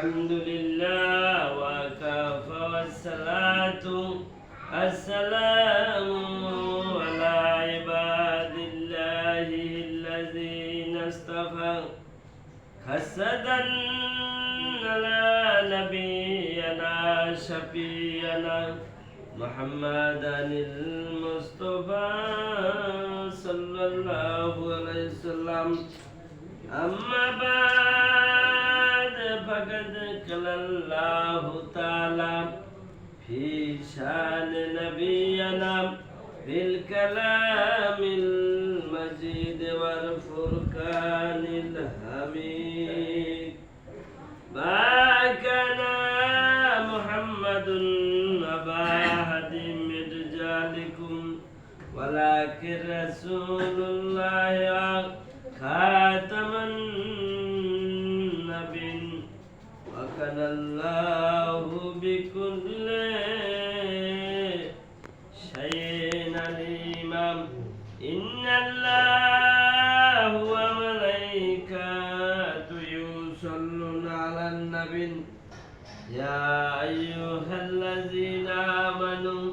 الحمد لله وكفى والصلاة السلام على عباد الله الذين اصطفى حسدا على نبينا شفيعنا محمدا المصطفى صلى الله عليه وسلم أما بعد فقد قال الله تعالى في شان نبينا بالكلام المجيد والفرقان الحميد ما كان محمد أبا أحد من رجالكم ولكن رسول الله خاتم النبيين وكان الله بكل شيء عليما إن الله وملائكته يصلون على النبي يا أيها الذين آمنوا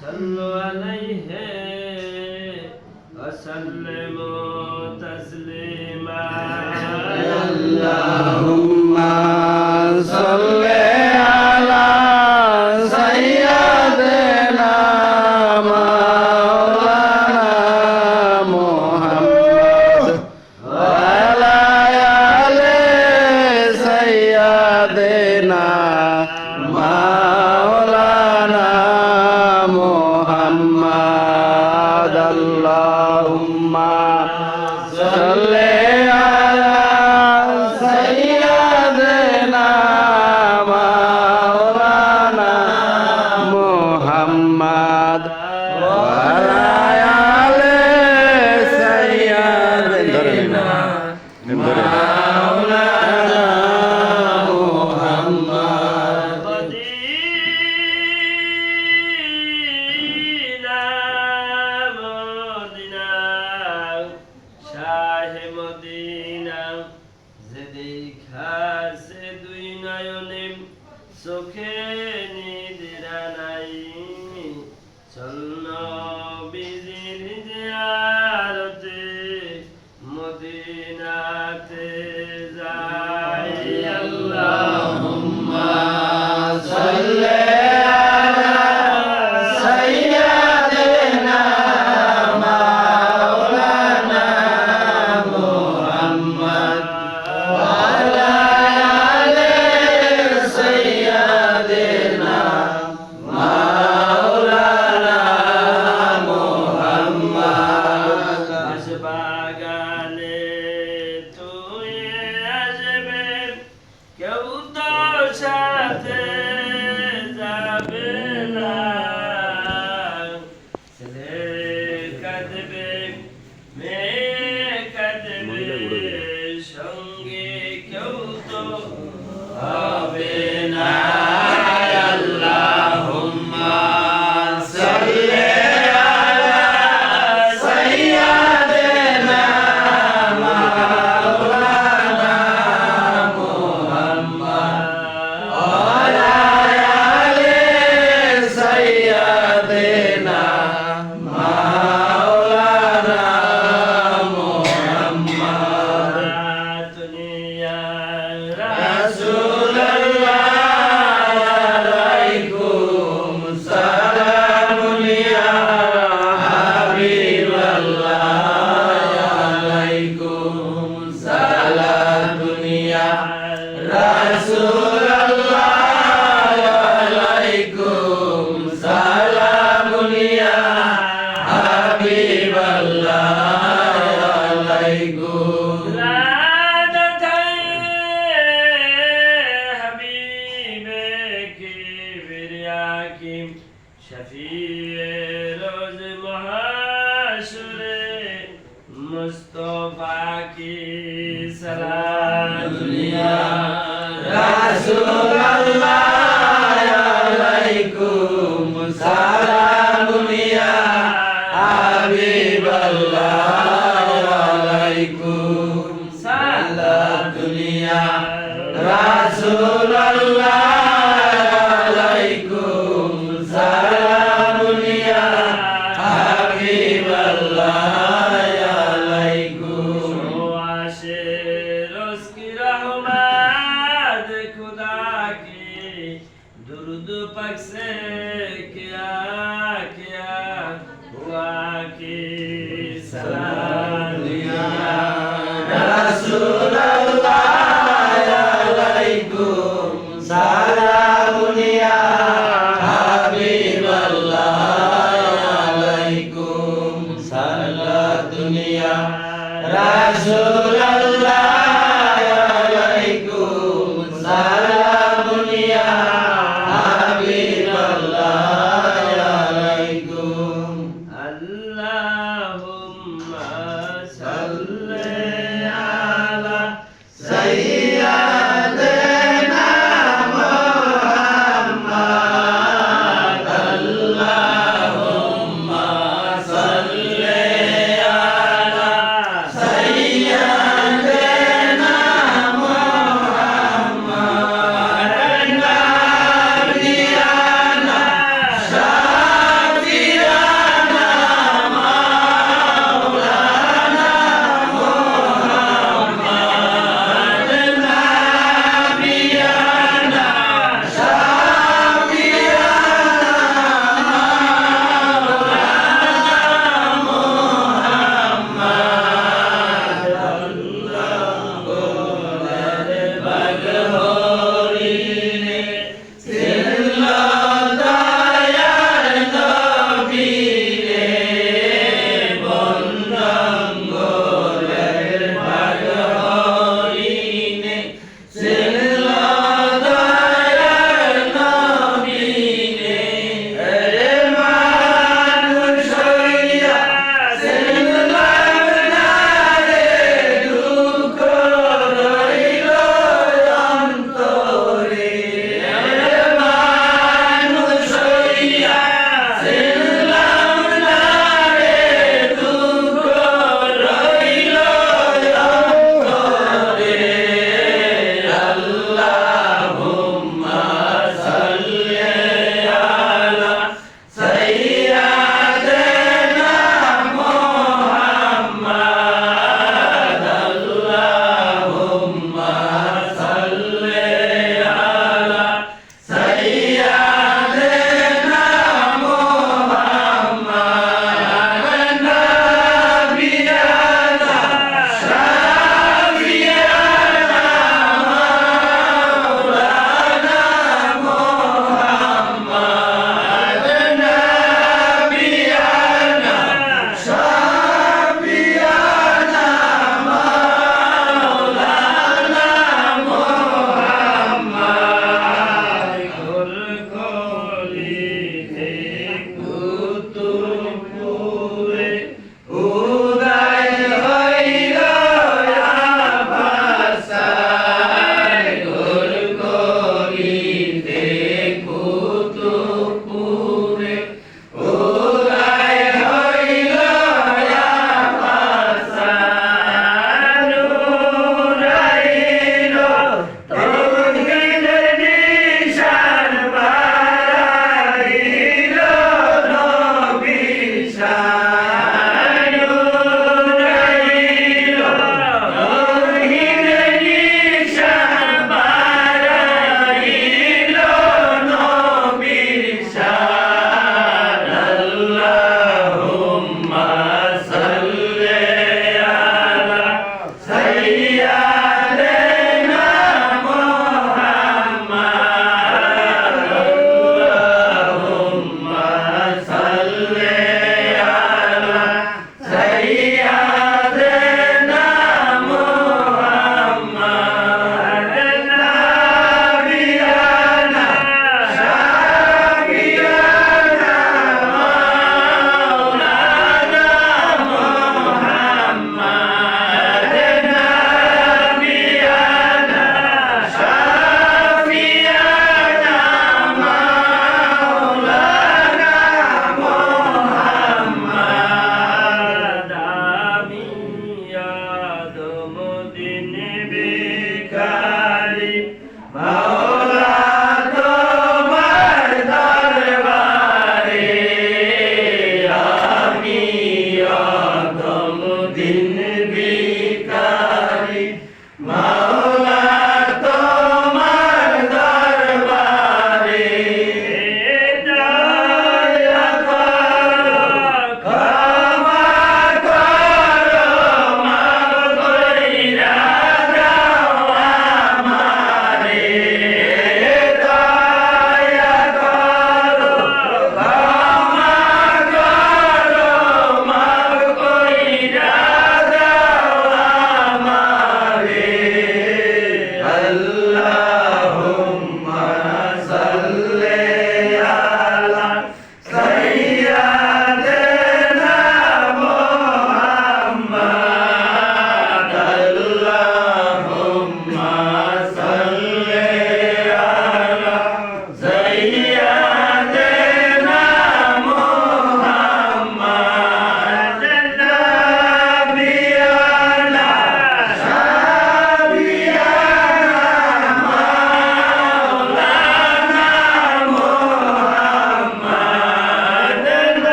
صلوا عليه وسلموا تسليما اللهم صل على سيدنا مولانا محمد وعلى آل سيدنا مولانا محمد اللهم صل على سيدنا مولانا محمد وعلى آل سيدنا مولانا محمد مدينة مدينة شاه مدينة زديك হাসে দুই নয়নে চোখে নিদ্রা নাই চন্ন বিজির জিয়ারতে মদিনাতে যাই اللهم صل على سيدنا مولانا محمد وعلى آل سيدنا مولانا محمد বাগানে তুই আসবে কেউ তো সাথে যাবে না ছেলে কাঁদবে মেয়ে কাঁদবে সঙ্গে কেউ তো হবে না اللهم صل على سيدنا مولانا محمد وعلى آل سيدنا مولانا محمد رسول الله عليكم سلام يا حبيب الله عليكم سلام يا رسول الله عليكم سلام يا حبيب الله عليكم मुस्तफा की सलाम या रसूल अल्लाह अलैकुम सलाम या हबीब अल्लाह अलैकुम सलाम या रसूल रहमत खुदा की दुरूद पाक से क्या क्या हुआ कि सलाम दुनिया रसूलुल्लाह अलैकुम सलाम दुनिया हबीबल्लाह अलैकुम सलाम दुनिया रसूलुल्लाह अलैकुम सलाम दुनिया हबीबल्लाह अलैकुम अल्लाहुम्मा सल्ली अला सय्यदना मुहम्मद अल्लाहुम्मा सल्ली अला सय्यदना मुहम्मद नबियाना शफीअना मौलाना मुहम्मद नबियाना दिन भिखारी मौला Allahumma salli ala sayyidina Muhammad. Allahumma salli ala sayyidina Muhammad. Nabiyana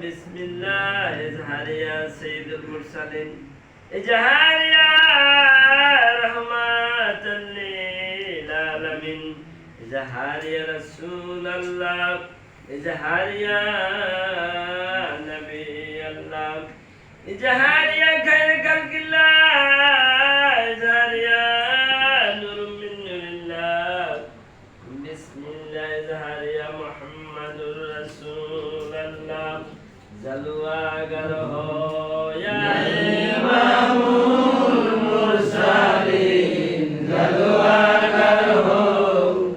Bismillah, izhar ya Sayyidul Mursalin, izhar ya rahmatan lil alamin, izhar ya Rasulallah, izhar ya Nabi Allah, izhar ya khair khalqillah, izhar ya nur min nurillah. Bismillah, izhar ya Muhammadur Rasulullah. जलवा अगर हो या इमामुल मुरसलीन जलवा कर हो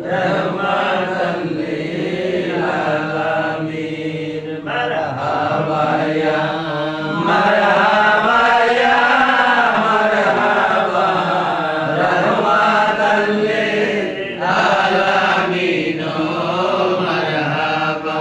रहमतन लिल आलमीन मरहबा या मरहबा या मरहबा रहमतन लिल आलमीन मरहबा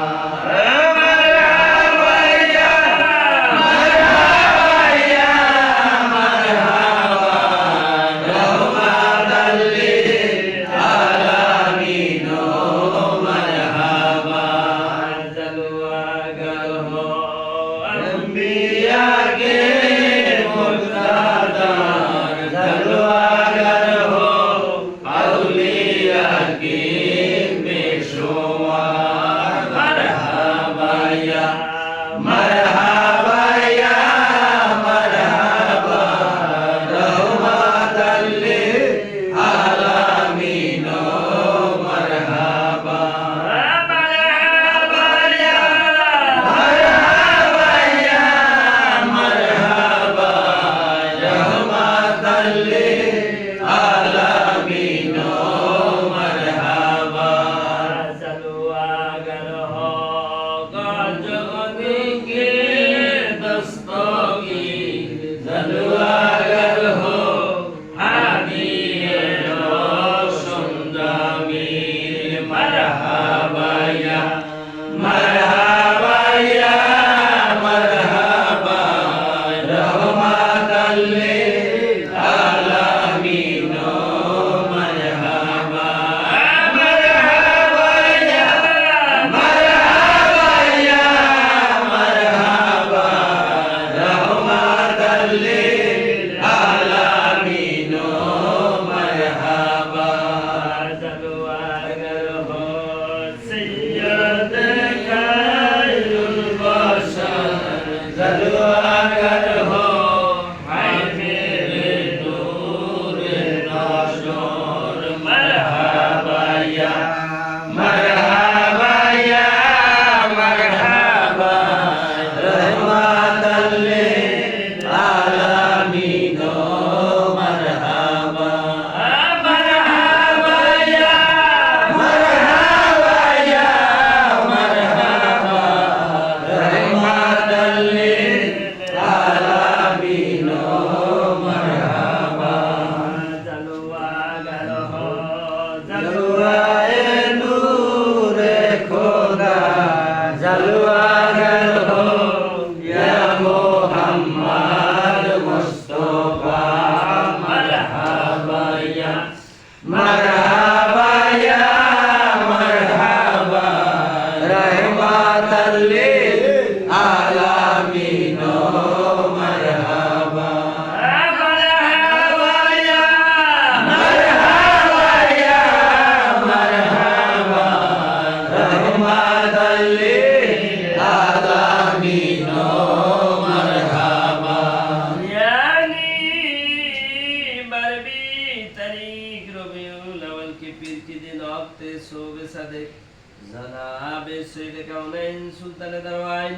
জনাবে সৈয়দ কাউনাইন সুলতানে দারওয়াইন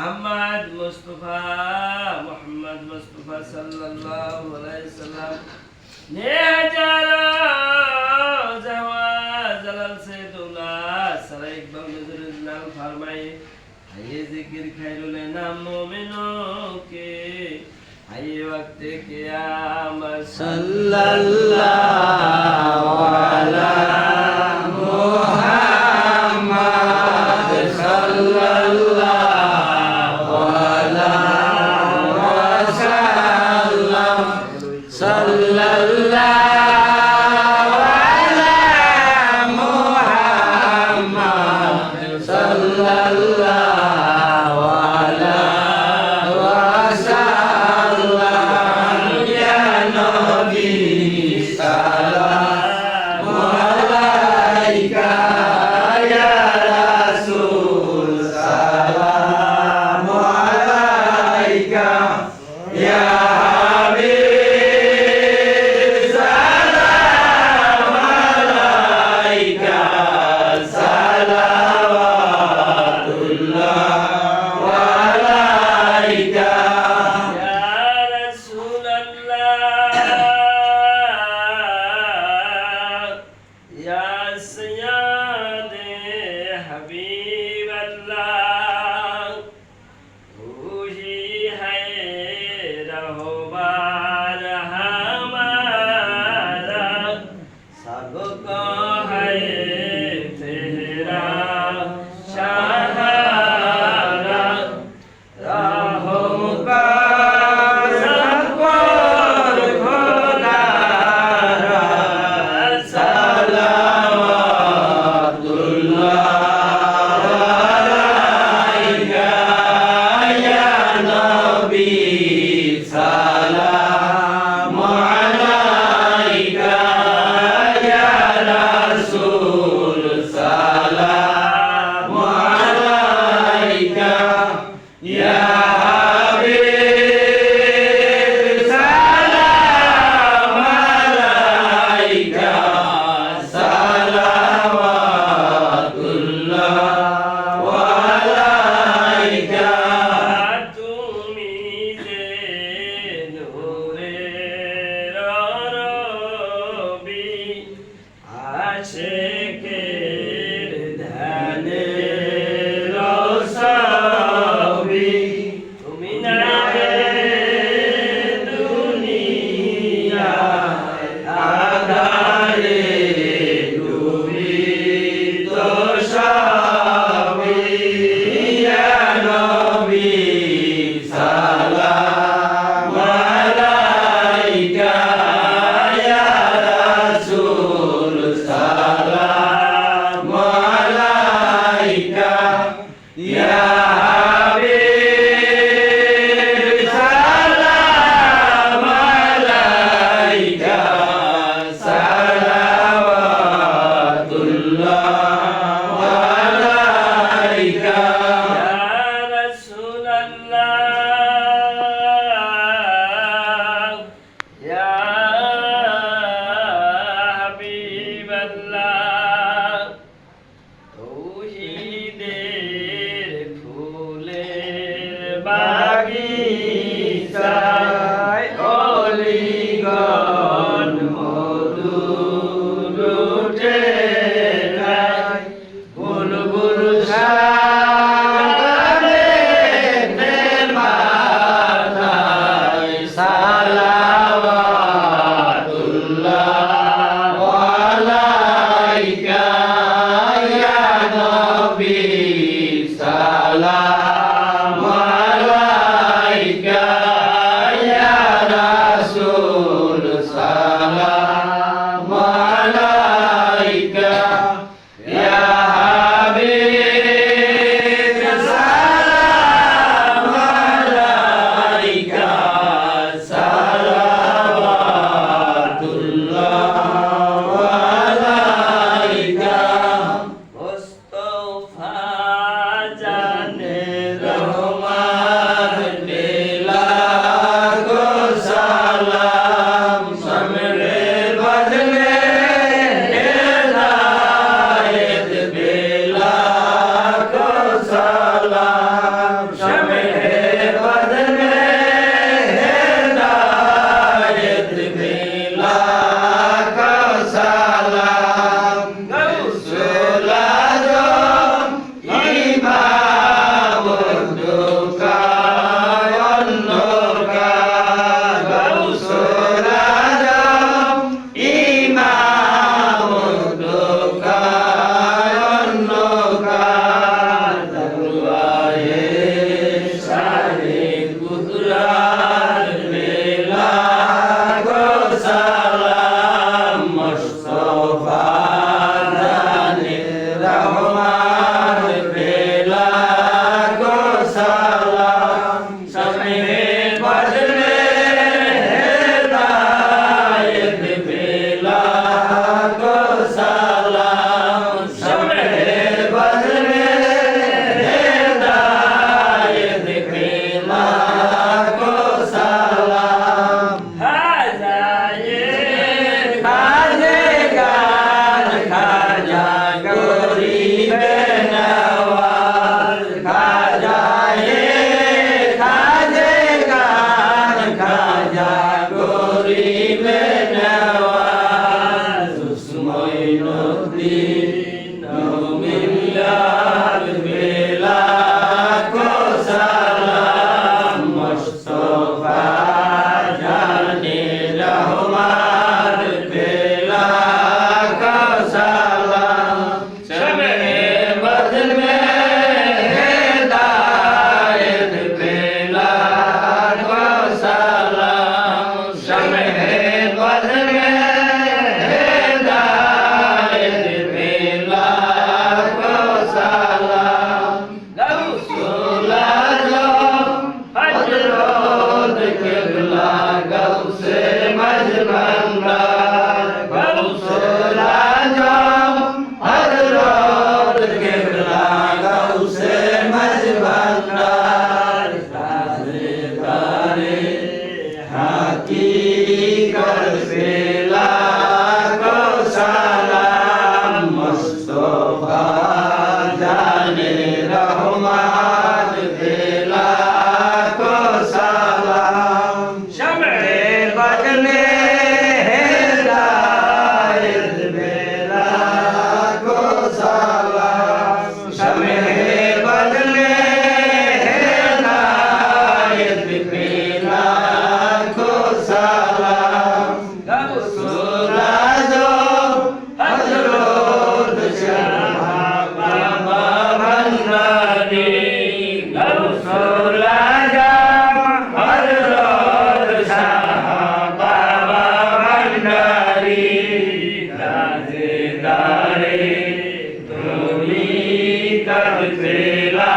আহমদ মুস্তাফা মুহাম্মদ মুস্তাফা সাল্লাল্লাহু আলাইহি সাল্লাম ने हजारों जलाल से दूल्हा सरा इकबाल नजरुल्लाह फरमाए आइए जिक्र खैरुल नाम मोमिनों के आइए वक्त क़यामत सल्लल्लाहु अलैहि मुहम्मद सल्लल्लाहु अलैहि वसल्लम सल्लल्लाहु अलैहि मुहम्मद सल्लल्लाहु अलैहि वसल्लम या नबी सलाम अलैका या रसूल सलाम अलैका या रहमत बेला को सलाम समय बदले हिदायत बेला को सलाम समय बदले हिदायत बेला को सलाम खाजे गान खाजा गरीब नवाज खाजे गान खाजा गरीब नवाज उस्माइनुद्दीन मिल्लात बेला को सलाम मुस्तफा जाने रहमत बेला को सलाम समय बदले हिदायत बेला को सलाम समय बदले हिदायत बेला को सलाम गौसुला जो हजरत किबला गौसे मजबंदार गौसुला जो हजरत किबला गौसे मजबंदार तारे हकीकत बेला को सलाम मुस्तफा जाने रहमत बेला को सलाम समय बदले हिदायत बेला को सलाम समय बदले हिदायत बेला को सलाम गौसुला जो हजरत बाबा भंडारी गौसुला जो हजरत बाबा भंडारी राजेदारे तुमी कर बेला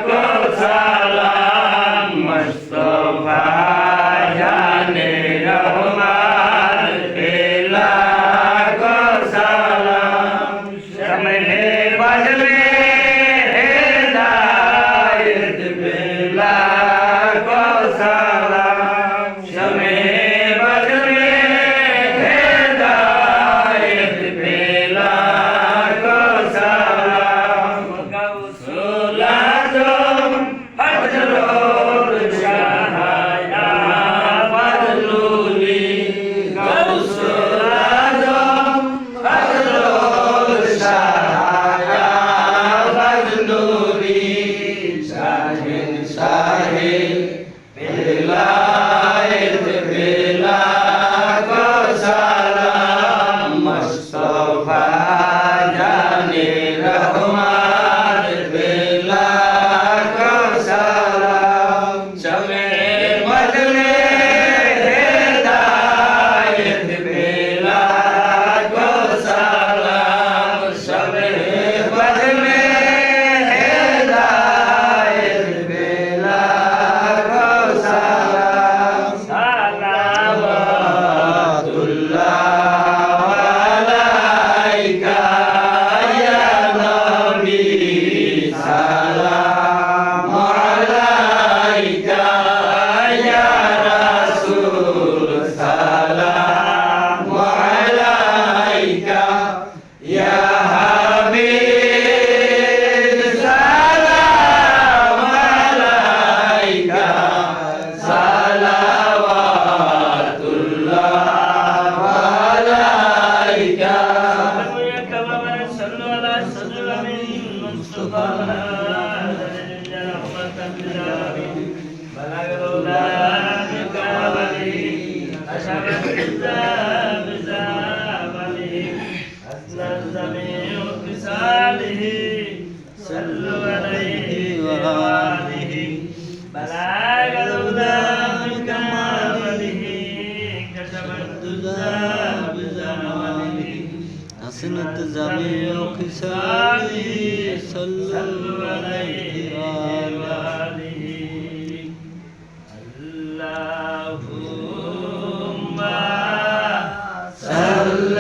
को सलाम मुस्तफा जाने रहमत बेला को सलाम समय बदले हिदायत बेला को सलाम समय बदले हिदायत बेला को सलाम गौसुला जो हजरत शाहया फजलुली गौसुला जो हजरत शाहया फजलुली शाहिद शाहिद विलायत बेला को सलाम मुस्तफा जाने रहमत बेला को सलाम समय बदले हिदायत बेला को सलाम समय बदले हिदायत बेला को सलाम सलावतुल्लाह अलैका या नबी सलाम अलैका या रसूल सलाम अलैका या हबीब सलाम अलैका सलावतुल्लाह अलैका صلوا عليه وآله بلاغ الهدى من كماله كشف الدجى بزمانه حسنت جميع خصاله صلوا عليه وآله اللهم صل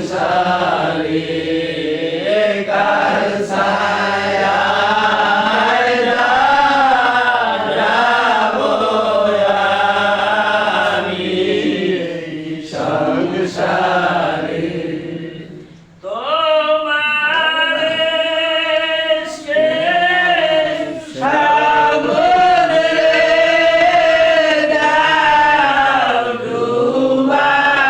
সংসারে কার ছায়ায় দাঁড়াবো আমি সংসারে তোমার এসকে সাগরে দাও ডুবাইয়া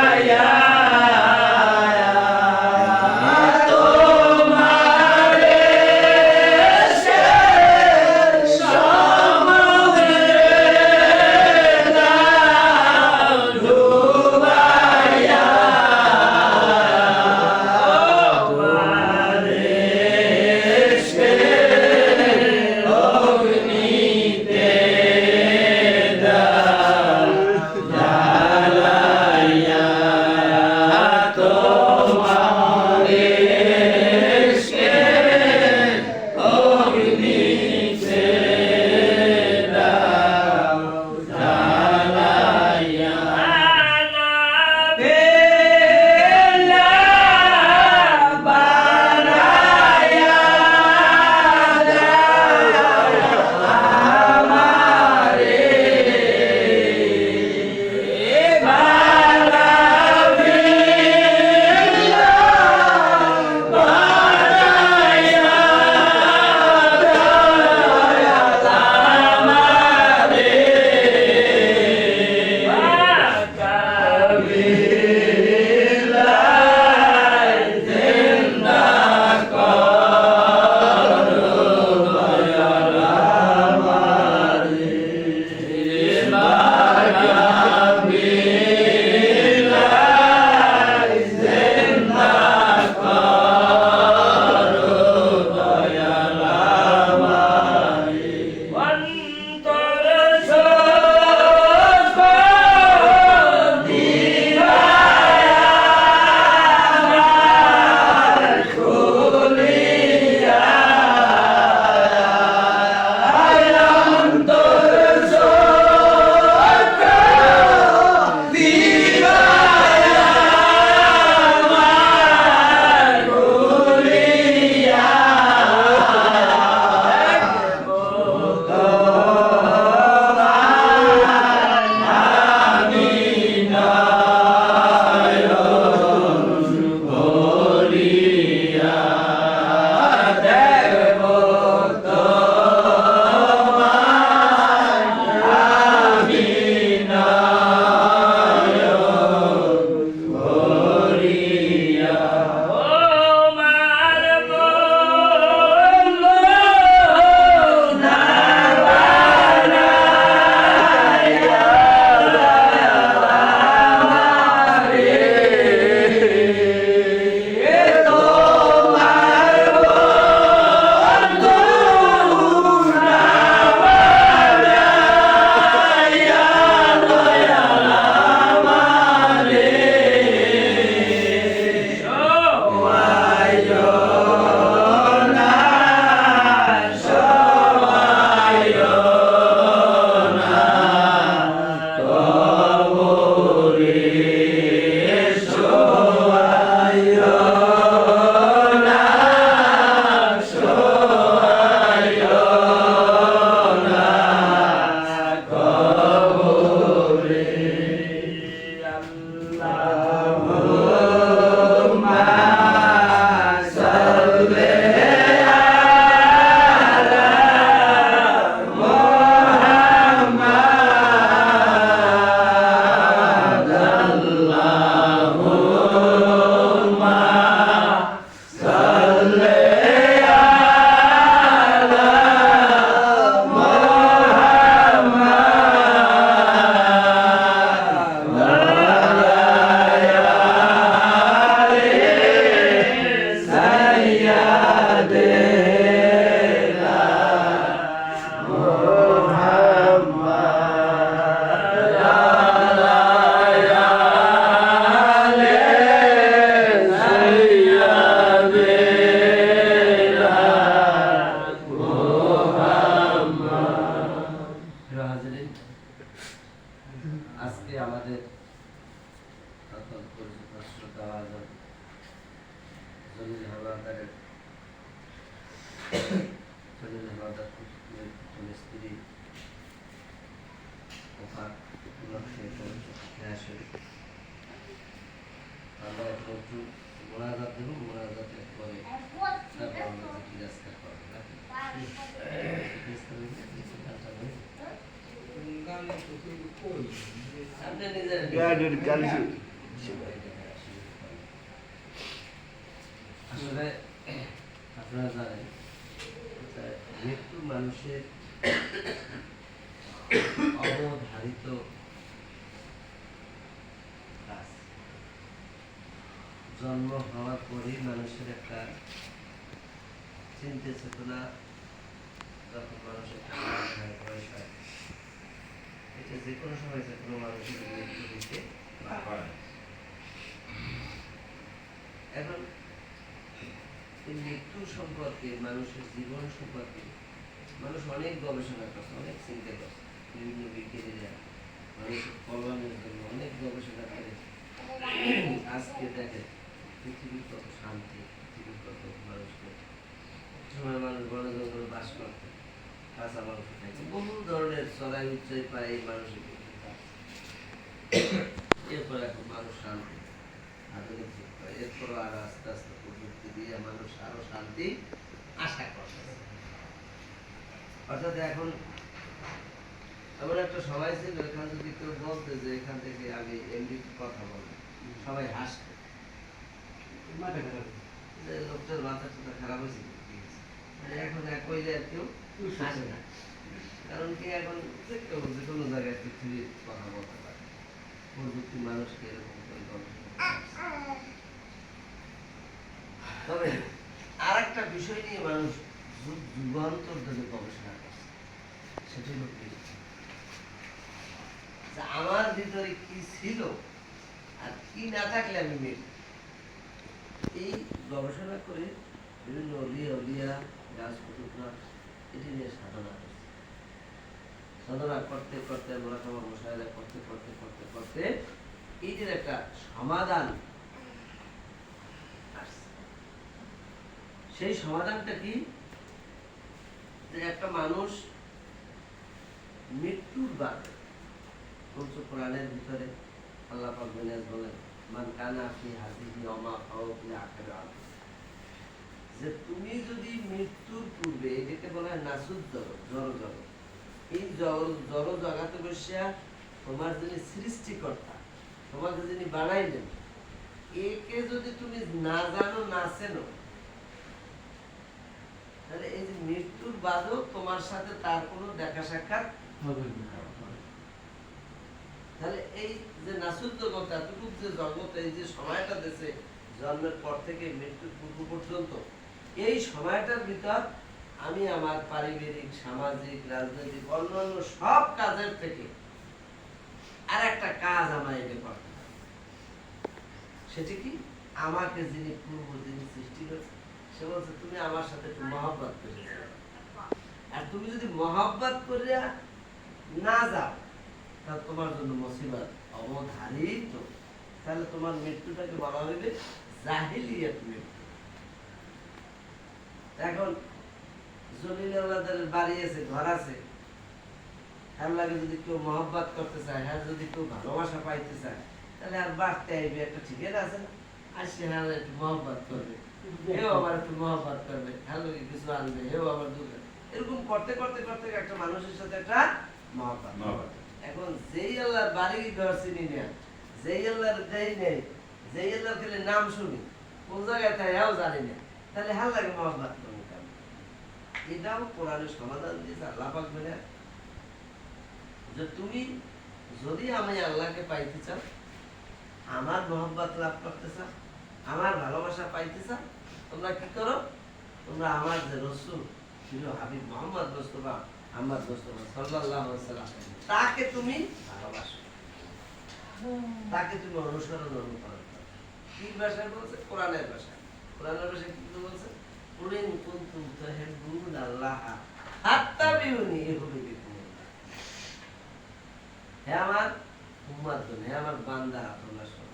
বাজারের স্ত্রী ওফাত উপলক্ষে আমরা একটু মোনাজাত দেব, মোনাজাতের পরে তারপর আমরা জিজ্ঞাসা করবো নাকি আপনি নিজের আসলে আপনারা জানেন মৃত্যু মানুষের অবধারিত কাজ। জন্ম হওয়ার পরেই মানুষের একটা চিন্তা চেতনা, যখন মানুষের বয়স হয়, এটা যে কোনো সময় যে কোনো মানুষের মৃত্যু দিতে পারে। এখন এই মৃত্যু সম্পর্কে, মানুষের জীবন সম্পর্কে মানুষ অনেক গবেষণা করছে, অনেক চিন্তা করছে। বিভিন্ন বিজ্ঞানীরা মানুষের কল্যাণের জন্য অনেক গবেষণা করে আজকে দেখে পৃথিবীর কত শান্তি, পৃথিবীর কত মানুষকে সময় মানুষ বন জঙ্গলে বাস করতে, কাঁচা মাংস খাইছে, বহু ধরনের চড়াই উচ্চাই পায় এই মানুষের। এরপর এখন মানুষ শান্তি, আধুনিক যুগ পায়, এরপর আর আস্তে আস্তে প্রযুক্তি দিয়ে মানুষ আরো শান্তি আশা করছে। অর্থাৎ এখন এমন একটা সময় ছিল, এখান যদি কেউ বলতে যে এখান থেকে আমি এমনি কথা বলবো, সবাই হাসতো, লোকটার মাথা টাথা খারাপ হয়েছে। এখন কইলে আর কেউ হাসে না, কারণ কি এখন যে কেউ যে কোনো জায়গায় পৃথিবীর কথা বলতে পারে, প্রযুক্তি মানুষকে এরকম করে গবেষণা। তবে আর একটা বিষয় নিয়ে মানুষ যুগান্তর ধরে গবেষণা করছে, সেটি হল আমার ভিতরে কি ছিল আর কি না থাকলে আমি মৃত্যু। এই গবেষণা করে বিভিন্ন অলিয়া গাছপুতুরা এটি নিয়ে সাধনা করছে। সাধনা করতে করতে মোলাকামা মশাইরা করতে করতে করতে করতে এইটির একটা সমাধান আসছে। সেই সমাধানটা কি, যে একটা মানুষ মৃত্যুর বাদে পঞ্চ কোরআনের ভিতরে আল্লাহ পাক বলেন, মান কানা ফি হাযিহি ওয়া ফাওফি আখিরাত, যে তুমি যদি মৃত্যুর পূর্বে, এটাকে বলা হয় নাসুদ জড় জগৎ, এই জড় জগতে বসিয়া তোমার যিনি সৃষ্টিকর্তা, তোমাকে যিনি বানাইলেন, একে যদি তুমি না জানো, না চেনো, তাহলে এই যে মৃত্যুর বাদেও তোমার সাথে তার কোনো দেখা সাক্ষাৎ হবে না। তাহলে এই যে নাসুদ জগৎ, এতটুকু যে জগৎ, এই যে সময়টা দেশে জন্মের পর থেকে মৃত্যুর পূর্ব পর্যন্ত, এই সময়টার ভিতর আমি আমার পারিবারিক, সামাজিক, রাজনৈতিক, অন্যান্য সব কাজের থেকে আর একটা কাজ আমার এটা করতে হবে। সেটি কি, আমাকে যিনি পূর্ব যিনি সৃষ্টি করেছে, সে বলছে তুমি আমার সাথে একটু মহব্বত করে যাও। আর তুমি যদি মহব্বত করে না যাও, তাহলে তোমার জন্য মুসিবত অবধারিত। তাহলে তোমার মৃত্যুটাকে বলা হইবে জাহিলিয়াত মৃত্যু। এখন জলিল আল্লাহদের বাড়ি আছে, ঘর আছে, এর লাগে যদি কেউ মহব্বত করতে চায়, হ্যাঁ যদি কেউ ভালোবাসা পাইতে চায়, তাহলে আর বাড়তে আইবে একটা ঠিকানা আছে না, আসছে হ্যাঁ একটু মহব্বত করবে, হেও আবার একটু মহব্বত করবে, হ্যাঁ লোকে কিছু আনবে, হেও আবার দুধ, এরকম করতে করতে করতে একটা মানুষের সাথে একটা মহব্বত। এখন যেই আল্লাহর বাড়ি ঘর চিনি না, যেই আল্লাহর দেই নেই, যেই আল্লাহর খেলে নাম শুনি, কোন জায়গায় তাই এও জানি না, তাহলে হাল লাগে মহব্বত করবো কেন? এটাও কোরআনের সমাধান দিয়েছে আল্লাহ পাক বলে, যে তুমি যদি আমি আল্লাহকে পাইতে চাও, আমার মহব্বত লাভ করতে চাও, আমার ভালোবাসা পাইতে চাও, তোমরা কি করো, তোমরা আমার যে রসূল ছিল হাবিব মুহাম্মদ মুস্তাফা আহমদ মুস্তাফা সাল্লাল্লাহু আলাইহি ওয়াসাল্লাম, তাকে তুমি ভালোবাসো, তাকে তুমি অনুসরণ করো। কি ভাষায় বলছে? কোরআনের ভাষায়। কোরআনের ভাষায় কি বলছে? কুলিন কুনতুম তুহিব্বুনাল্লাহ ফাত্তাবিউনি ইউহিব্বুকুমুল্লাহ। হে আমার উম্মতগণ, হে আমার বান্দারা, তোমরা শোনো।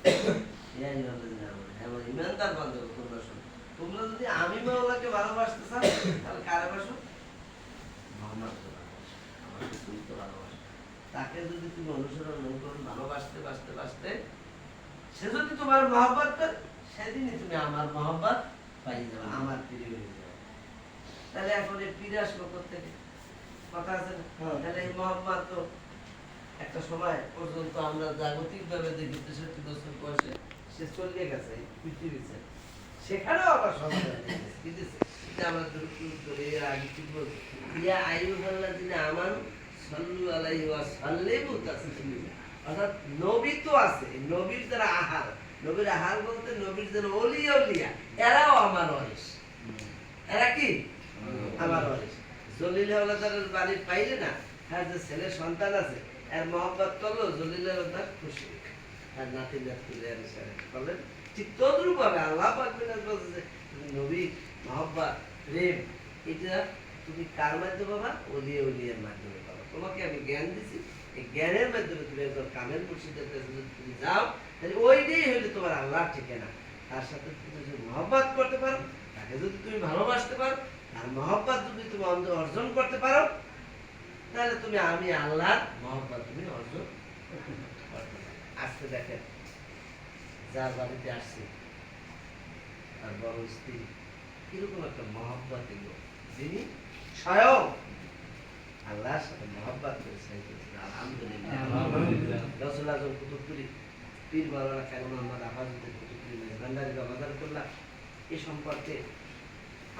হে আইয়ুহাল্লাযীনা আমানু, হে আমার ঈমানদার বান্দারা, তোমরা শোনো। তোমরা যদি আমি মাওলাকে ভালোবাসতে চাও তাহলে কারে বাসো? মোহাম্মদকে ভালোবাসো, আমার রাসূলকে ভালোবাসো। তাকে যদি তুমি অনুসরণ করো, ভালোবাসতে বাসতে বাসতে সে যদি তোমার মহব্বত করে, সেদিনই তুমি আমার মহব্বত পাই যাবে, আমার প্রিয় হয়ে যাবে। তাহলে এখন এই ফিরে আসবো কোথেকে? কথা আছে না? তাহলে এই মহব্বত তো একটা সময় পর্যন্ত আমরা জাগতিক ভাবে দেখি 63 বছর বয়সে সে চলে গেছে এই পৃথিবীতে, সেখানেও আবার সমাধান দিতেছে। এটা আমরা করে এর আগে কি বলবো, ইয়া আইয়ুহাল্লাযিনা আমানু সাল্লু আলাইহি ওয়া সাল্লিমু তাসলিমা। অর্থাৎ নবী তো আছে, নবীর যারা আহার, নবীর আহার বলতে নবীর যারা ওলিয়া উলিয়া, এরাও আমার ওয়ারিস। এরা কি আমার ওয়ারিস। জলিল হাওলাদারের বাড়ি পাইলে না, তার যে ছেলে সন্তান আছে এর মহব্বত করলো, জলিল হাওলাদার খুশি, আর নাতি নাতি বলেন। ঠিক তদ্রুপ ভাবে আল্লাহ পাক বলছে তুমি নবী মহব্বত প্রেম এটা তুমি কার মাধ্যমে পাবা? ওলিয়া উলিয়ার মাধ্যমে পাবা। তোমাকে আমি জ্ঞান দিছি, এই জ্ঞানের মাধ্যমে তুমি একজন কামেল মুর্শিদের কাছে যদি তুমি যাও, তাহলে ওইটাই হইলে তোমার আল্লাহর ঠিকানা। তার সাথে তুমি যদি মহব্বত করতে পারো, তাকে যদি তুমি ভালোবাসতে পারো, তার মহব্বত যদি তুমি অর্জন করতে পারো, তাহলে তুমি আমি আল্লাহর মহব্বত তুমি অর্জন করতে পারো। আজকে দেখেন যার বাড়িতে আসছে তার বড় স্ত্রী কিরকম একটা মহব্বত এলো, যিনি স্বয়ং আল্লাহর সাথে মহব্বত করেছেন। আলহামদুলিল্লাহ। রাসূল আযম কুতুবপুরি পীর মাওলানা কারি মোহাম্মদ আফাজউদ্দিন কুতুবপুরি মেজবান্ডারি রহমাতুল্লাহ এই সম্পর্কে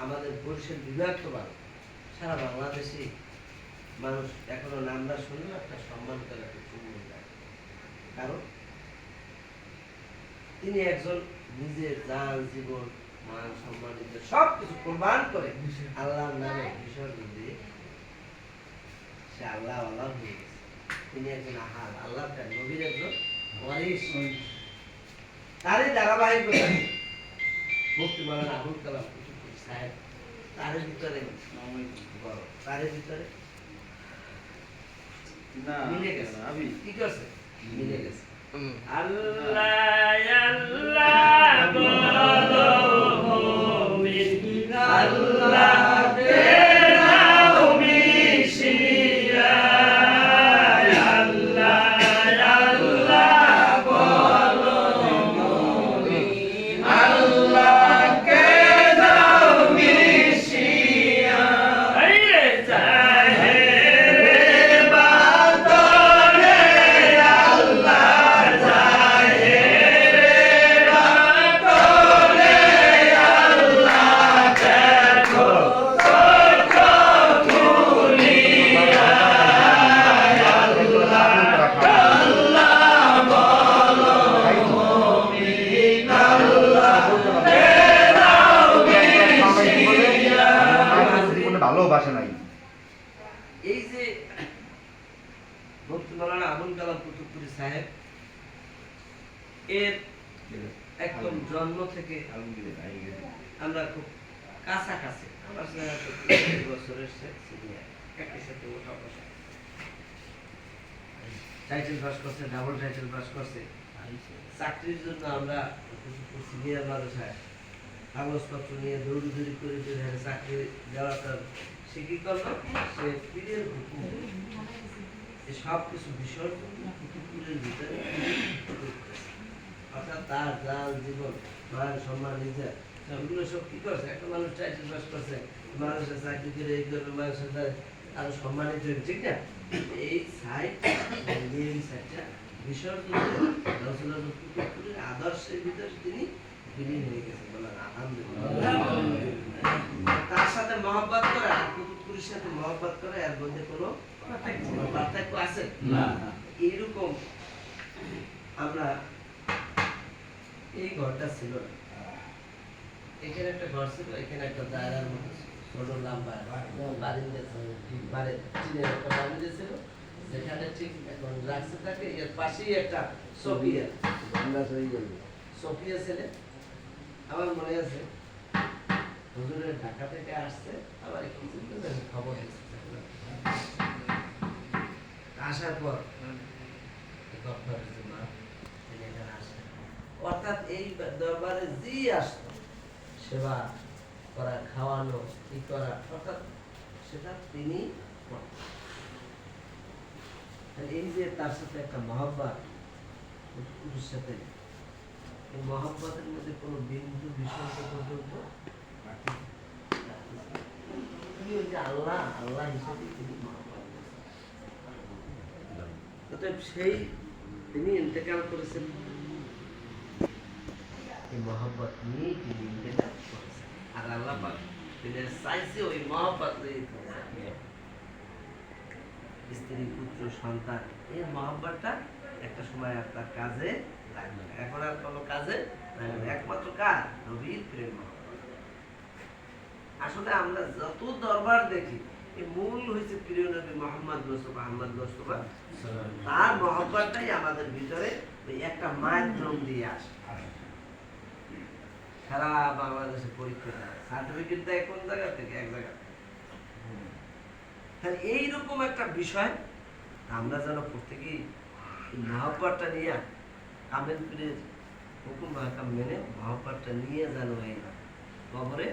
আমাদের বরিশাল বিভাগ তো ভালো, সারা বাংলাদেশে মানুষ এখনো নামটা শুনলে একটা সম্মান করে একটা চুম্বন দেয়। কারণ তিনি একজন নিজের জান জীবন মান সম্মান সব কিছু কোরবান করে আল্লাহর নামে বিসর্জন দিয়ে সে আল্লাহ আল্লাহ হয়ে গেছে। তিনি একজন আহাল আল্লাহর নবীর একজন ওয়ারিস। তারই ধারাবাহিকতা মুফতি মাওলানা আবুল কালাম কুতুবপুরি সাহেব তারের ভিতরে বড়, তারের ভিতরে মিলে গেছে। আমি কি করছে? মিলে গেছে। আল্লাহ আল্লাহ বলো মুমিন, আল্লাহ তেরাও মিশিয়া, আল্লাহ আল্লাহ বলো মুমিন, আল্লাহ তেরাও মিশিয়া। আইরে জাহেরে বাতরে আল্লাহ, জাহেরে বাতরে আল্লাহ দেখো চোখ খুলিয়া, আল্লাহ আল্লাহ বলো মুমিন, আল্লাহ তেরাও মিশিয়া। ভালোবাসে নাই। এই যে মুফতি মাওলানা আবুল কালাম কুতুবপুরি সাহেব এর একদম জন্ম থেকে আমরা খুব কাছাকাছি, আমার সাথে 30 বছরের সিনিয়র, একই সাথে ওঠা বসা, টাইটেল পাস করছে, ডাবল টাইটেল পাস করছে। চাকরির জন্য আমরা সিনিয়র মাদ্রাসায় কাগজপত্র নিয়ে দৌড়ি করে চাকরি দেওয়াটা সে কি করলো, সে পীরের হুকুম সব কিছু বিসর্জন কুতুবপুরের ভিতরে অর্থাৎ তার জাল জীবন মান সম্মান নিজের এগুলো সব কি করছে। একটা মানুষ টাইটেল পাস করছে, মানুষের চাকরি করে এই করবে, মানুষের আরো সম্মানিত হবে, ঠিক না? এই সাইড এই সাইডটা বিসর্জন রাসূল কুতুবপুরের আদর্শের ভিতরে তিনি বিলীন হয়ে গেছে। বলেন আলহামদুলিল্লাহ। তার সাথে মহব্বত করে আর কুতুবপুরের সাথে মহব্বত করে এর মধ্যে কোনো পার্থক্য আছে না। এইরকম আমরা এই ঘরটা ছিল না, এখানে একটা ঘর ছিল, এখানে একটা দায়রার মতো ছোট লম্বা বারিন্দা ছিল, একটা বারিন্দা ছিল যেখানে ঠিক এখন রাখছে থাকে, এর পাশেই একটা সোফিয়া সোফিয়া ছেলে। আমার মনে আছে হুজুরের ঢাকা থেকে আসছে, আবার কি খবর দিচ্ছে, আসার পর অর্থাৎ এই দরবারে যে আসতো সেবা করা, খাওয়ানো, ই করা, অর্থাৎ সেটা তিনি করতেন। তাহলে এই যে তার সাথে একটা মহব্বত পুরুষের সাথে, এই মহব্বতের মধ্যে কোনো বিন্দু বিসর্গ পর্যন্ত তিনি ওই যে আল্লাহ আল্লাহ হিসেবে তিনি মহব্বত করেছেন। অতএব সেই তিনি ইন্তেকাল করেছেন, এই মহব্বত নিয়েই তিনি ইন্তেকাল করেছেন। আর আল্লাহ পাক তিনি চাইছে ওই মহব্বত নিয়ে স্ত্রী, পুত্র, সন্তান, এই মহব্বতটা একটা সময় আপনার কাজে লাগবে। এখন আর কোনো কাজে লাগবে না। একমাত্র কার? নবীর প্রেম মহব্বত। আসলে আমরা যত দরবার দেখি, এই মূল হয়েছে প্রিয় নবী মোহাম্মদ মুস্তাফা আহমদ মুস্তাফা, তার মহব্বতটাই আমাদের ভিতরে ওই একটা মাধ্যম দিয়ে আসে। সারা বাংলাদেশে পরীক্ষা দেয়, সার্টিফিকেট দেয় কোন জায়গা থেকে? এক জায়গা থেকে। তাহলে এইরকম একটা বিষয় আমরা যেন প্রত্যেকেই মহব্বতটা নিয়ে কামেল পীরের হুকুম হাকাম মেনে মহব্বতটা নিয়ে যেন এই কবরে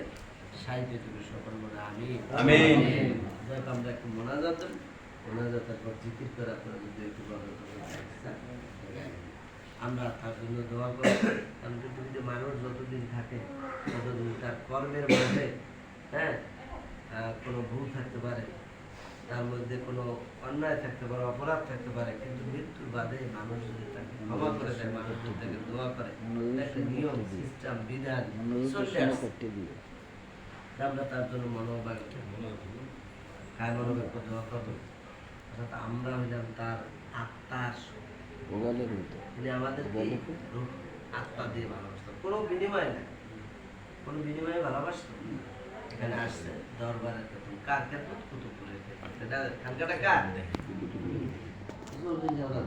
সাহিত্য তুমি সকল মনে আমি আমিন। যাক আমরা একটু মোনাজাতের পর জিকির করে আপনারা যদি একটু আমরা তার জন্য দোয়া করি। কারণ পৃথিবীতে মানুষ যতদিন থাকে ততদিন তার কর্মের মধ্যে কোনো ভুল থাকতে পারে, তার মধ্যে কোনো অন্যায় থাকতে পারে, অপরাধ থাকতে পারে, কিন্তু মৃত্যুর বাদে মানুষ যদি তাকে ক্ষমা করে দেয়, মানুষ যদি তাকে দোয়া করে, একটা নিয়ম, সিস্টেম, বিধান চলে আসে। আমরা তার জন্য মনোবাক্য দোয়া করবো। অর্থাৎ আমরা হইলাম তার আত্মার, তিনি আমাদের আত্মা দিয়ে ভালোবাসত, কোনো বিনিময় নাই, কোনো বিনিময়ে ভালোবাসত। এখানে আসছে দরবারের ক্ষেত্রে, কার ক্ষেত্রে? কুতুবপুরের ক্ষেত্রে। এটা খানকাটা কার?